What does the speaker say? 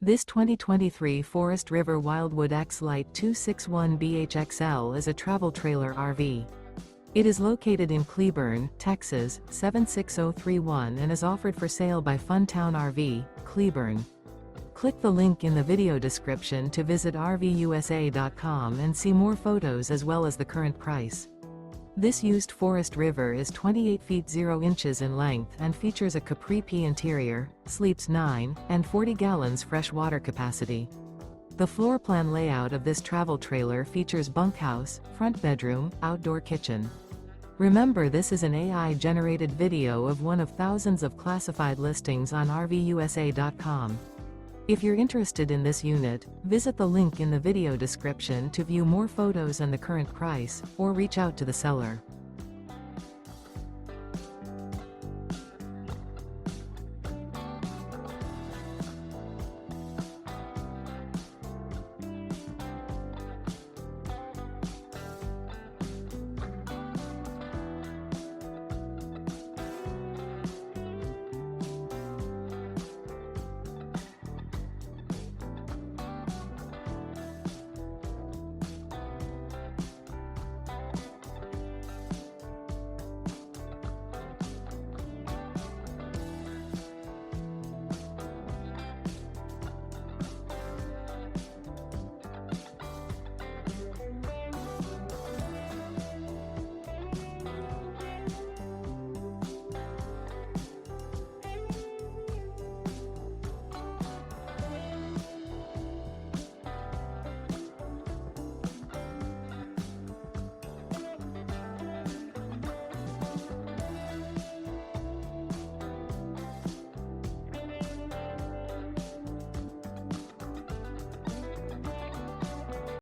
This 2023 Forest River Wildwood X-Lite 261BHXL is a travel trailer RV. It is located in Cleburne, Texas, 76031 and is offered for sale by Funtown RV, Cleburne. Click the link in the video description to visit RVUSA.com and see more photos as well as the current price. This used Forest River is 28 feet 0 inches in length and features a CAPRI-P interior, sleeps 9, and 40 gallons fresh water capacity. The floor plan layout of this travel trailer features bunkhouse, front bedroom, outdoor kitchen. Remember, this is an AI-generated video of one of thousands of classified listings on RVUSA.com. If you're interested in this unit, visit the link in the video description to view more photos and the current price, or reach out to the seller.